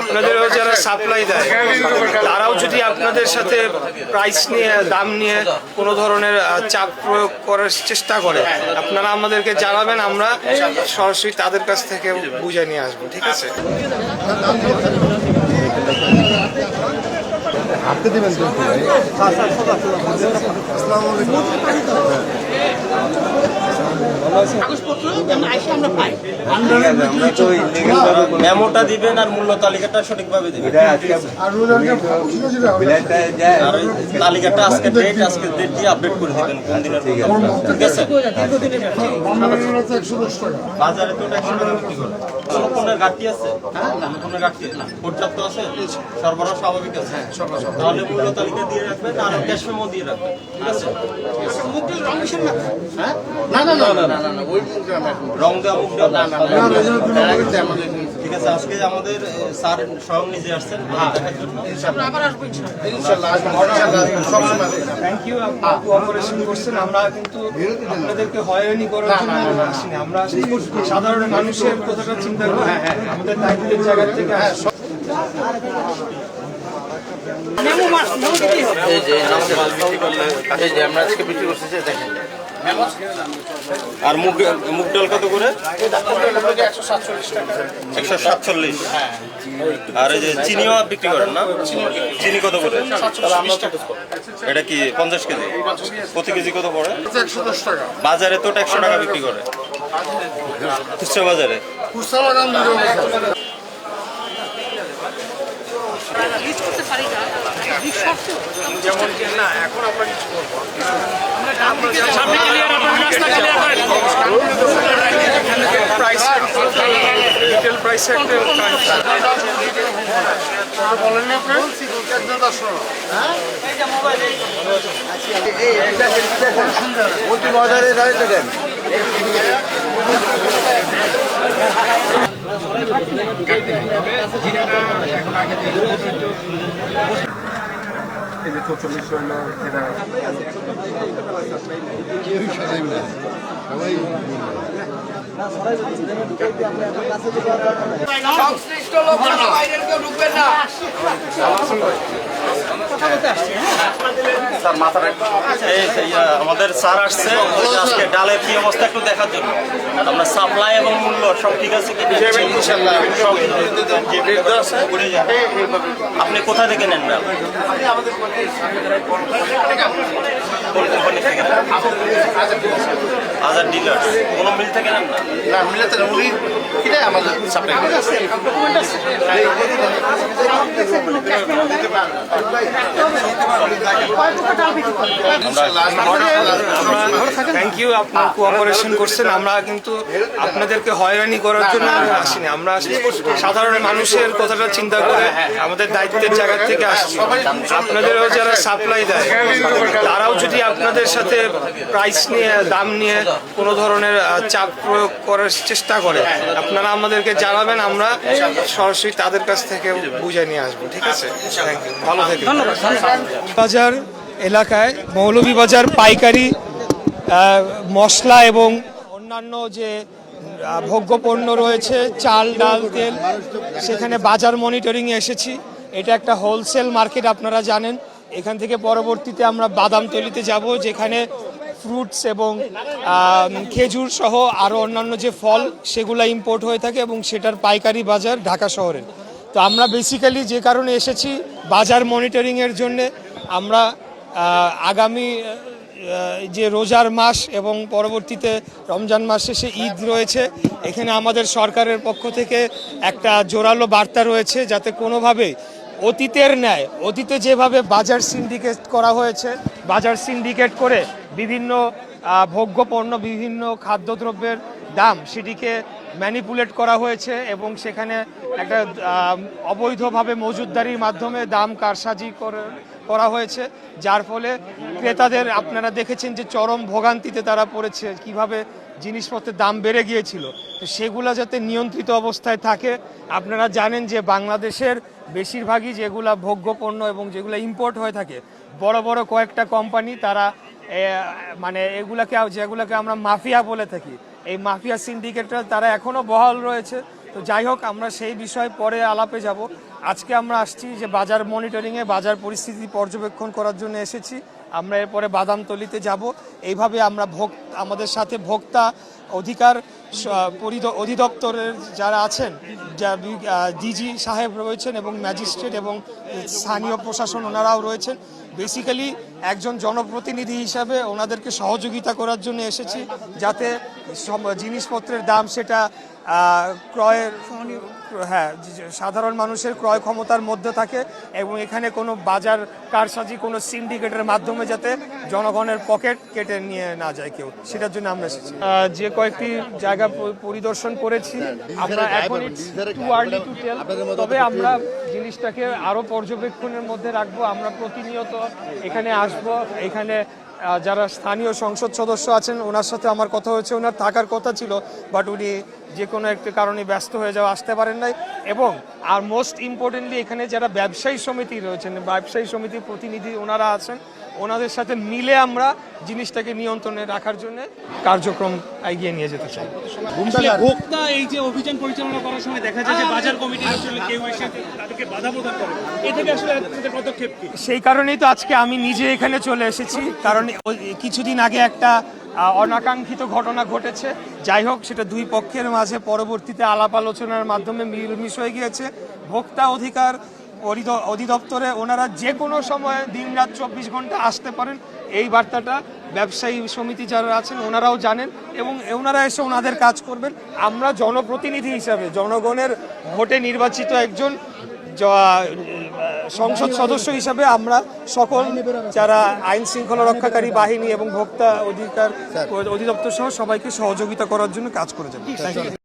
আপনাদেরও যারা সাপ্লাই দেয় তারাও যদি আপনাদের সাথে প্রাইস নিয়ে দাম নিয়ে কোনো ধরনের চাপ প্রয়োগ করার চেষ্টা করে আপনারা আমাদেরকে জানাবেন, আমরা সরাসরি তাদের কাছ থেকে বুঝে নিয়ে আসবো। ঠিক আছে? হাতে দিবেন তো মেমোটা দিবেন আর মূল্য তালিকাটা সঠিকভাবে দিবেন। তালিকাটা আজকে ডেট দিয়ে আপডেট করে দিবেন কোন দিনের। ঠিক আছে? বাজারে তো 100 টাকা বিক্রি করে। কোনো পণ্যের ঘাটতি আছে? কোনো ঘাটতি পর্যাপ্ত আছে? সরবরাহ স্বাভাবিক আছে? তাহলে মূল্য তালিকা দিয়ে রাখবেন আর ক্যাশ মেমো দিয়ে রাখবেন। ঠিক আছে? রং দেওয়া মুখ দেওয়া ঠিক আছে। আজকে আমাদের স্যার স্বয়ং নিজে আসছেন দেখার জন্য। থ্যাংক ইউ, আপনারা কোঅপারেশন করছেন। আমরা কিন্তু আপনাদেরকে হয়রানি করার জন্য আসিনি, আমরা সাধারণ মানুষের কথাটা চিন্তা করি, আমাদের দায়িত্বের জায়গা থেকে আসি। আমরা আজকে বিক্রি করছি যে দেখেন। আর মুগ ডাল কত করে? 147। আর এই যে চিনিও বিক্রি করেন না? চিনি কত করে? এটা কি 50 কেজি? প্রতি কেজি কত পড়ে? বাজারে তো 100 টাকা বিক্রি করে, খুচরা বাজারে। যেমন কি না, এখন আমরা কিছু করবো রিটেল প্রাইস বাজারে দাঁড়িয়ে থাকেন। সংশ্লিষ্ট লোকেরা বাইরের কেউ ঢুকবেন না। আমাদের স্যার আসছে আজকে ডালের কি অবস্থা একটু দেখার জন্য। আমরা সাপ্লাই এবং মূল্য সব ঠিক আছে কি? আপনি কোথা থেকে নেন ডাল? আজাদ ডিলার। কোনো মিল থেকে নেন না? না, মিলাতে না, উনি কিনে আমাদের সাপ্লাই করে। থ্যাংক ইউ, আপনারা কোঅপারেশন করছেন। আমরা কিন্তু আপনাদেরকে হয়রানি করার জন্য আসিনি, আমরা সাধারণ মানুষের কথাটা চিন্তা করে আমাদের দায়িত্বের জায়গা থেকে আসছি। আপনাদেরও যারা সাপ্লাই দেয় তারাও যদি আপনাদের সাথে প্রাইস নিয়ে দাম নিয়ে কোনো ধরনের চাপ প্রয়োগ করার চেষ্টা করে আপনারা আমাদেরকে জানাবেন, আমরা সরাসরি তাদের কাছ থেকে বুঝে নিয়ে আসবো। ঠিক আছে? থ্যাংক ইউ, ভালো থাকবেন। বাজার এলাকায় মৌলভীবাজার পাইকারি মশলা এবং অন্যান্য যে ভোগ্যপণ্য রয়েছে, চাল, ডাল, তেল, সেখানে বাজার মনিটরিংয়ে এসেছি। এটা একটা হোলসেল মার্কেট, আপনারা জানেন। এখান থেকে পরবর্তীতে আমরা বাদামতলিতে যাব, যেখানে ফ্রুটস এবং খেজুর সহ আরও অন্যান্য যে ফল সেগুলো ইম্পোর্ট হয়ে থাকে এবং সেটার পাইকারি বাজার ঢাকা শহরে। তো আমরা বেসিক্যালি যে কারণে এসেছি বাজার মনিটরিংয়ের জন্যে, আমরা আগামী যে রোজার মাস এবং পরবর্তীতে রমজান মাস শেষে ঈদ রয়েছে, এখানে আমাদের সরকারের পক্ষ থেকে একটা জোরালো বার্তা রয়েছে, যাতে কোনোভাবে অতীতের ন্যায়, অতীতে যেভাবে বাজার সিন্ডিকেট করা হয়েছে, বাজার সিন্ডিকেট করে বিভিন্ন ভোগ্যপণ্য, বিভিন্ন খাদ্যদ্রব্যের দাম সেটিকে ম্যানিপুলেট করা হয়েছে এবং সেখানে একটা অবৈধভাবে মজুতদারির মাধ্যমে দাম কারসাজি করা হয়েছে, যার ফলে ক্রেতাদের আপনারা দেখেছেন যে চরম ভোগান্তিতে তারা পড়েছে, কিভাবে জিনিসপত্রের দাম বেড়ে গিয়েছিল। তো সেগুলো যাতে নিয়ন্ত্রিত অবস্থায় থাকে, আপনারা জানেন যে বাংলাদেশের বেশিরভাগই যেগুলো ভোগ্যপণ্য এবং যেগুলো ইম্পোর্ট হয়ে থাকে, বড় বড় কয়েকটা কোম্পানি তারা মানে যেগুলোকে আমরা মাফিয়া বলে থাকি, এই মাফিয়া সিন্ডিকেটরা তারা এখনও বহাল রয়েছে। তো যাই হোক, আমরা সেই বিষয়ে পরে আলাপে যাব। আজকে আমরা আসছি যে বাজার মনিটরিংয়ে, বাজার পরিস্থিতি পর্যবেক্ষণ করার জন্য এসেছি। আমরা এরপরে বাদামতলিতে যাব। এইভাবে আমরা আমাদের সাথে ভোক্তা অধিকার অধিদপ্তরের যারা আছেন, ডিজি সাহেব রয়েছেন এবং ম্যাজিস্ট্রেট এবং স্থানীয় প্রশাসন ওনারাও রয়েছেন। বেসিক্যালি একজন জনপ্রতিনিধি হিসাবে ওনাদেরকে সহযোগিতা করার জন্য এসেছি, যাতে জিনিসপত্রের দাম সেটা সাধারণ মানুষের ক্রয় ক্ষমতার মধ্যে থাকে এবং এখানে কোনো বাজার কারসাজি, কোনো সিন্ডিকেটের মাধ্যমে যাতে জনগণের পকেট কেটে নিয়ে না যায় কেউ, সেটার জন্য আমরা এসেছি। যে কয়েকটি জায়গা পরিদর্শন করেছি আমরা, এখন টু আর্লি টু টেল, তবে আমরা জিনিসটাকে আরও পর্যবেক্ষণের মধ্যে রাখবো। আমরা প্রতিনিয়ত এখানে আসব। এখানে যারা স্থানীয় সংসদ সদস্য আছেন ওনার সাথে আমার কথা হয়েছে, ওনার থাকার কথা ছিল, বাট উনি যে কোনো একটি কারণে ব্যস্ত হয়ে যাওয়া আসতে পারেন নাই। এবং আর মোস্ট ইম্পর্টেন্টলি এখানে যারা ব্যবসায়ী সমিতি রয়েছেন, ব্যবসায়ী সমিতির প্রতিনিধি ওনারা আছেন, ওনাদের সাথে মিলে আমরা জিনিসটাকে নিয়ন্ত্রণে রাখার জন্য কার্যক্রম এগিয়ে নিয়ে যেতে চাই। ভোক্তা এই যে অভিযান পরিচালনা করার সময় দেখা যায় যে বাজার কমিটির আসলে কেউ এসে তাদেরকে বাধা প্রদান করে, এ থেকে আসলে আপনাদের পদক্ষেপ কি? সেই কারণেই তো আজকে আমি নিজে এখানে চলে এসেছি, কারণ কিছুদিন আগে একটা অনাকাঙ্ক্ষিত ঘটনা ঘটেছে। যাই হোক, সেটা দুই পক্ষের মাঝে পরবর্তীতে আলাপ আলোচনার মাধ্যমে মিলমিশ হয়ে গিয়েছে। ভোক্তা অধিকার অধিদপ্তরে ওনারা যে কোনো সময় দিনরাত 24 ঘন্টা আসতে পারেন, এই বার্তাটা ব্যবসায়ী সমিতি যারা আছেন ওনারাও জানেন এবং ওনারা এসে ওনাদের কাজ করবেন। আমরা জনপ্রতিনিধি হিসাবে, জনগণের ভোটে নির্বাচিত একজন সংসদ সদস্য হিসাবে আমরা সকল যারা আইন শৃঙ্খলা রক্ষাকারী বাহিনী এবং ভোক্তা অধিকার অধিদপ্তর সহ সবাইকে সহযোগিতা করার জন্য কাজ করে যাবো।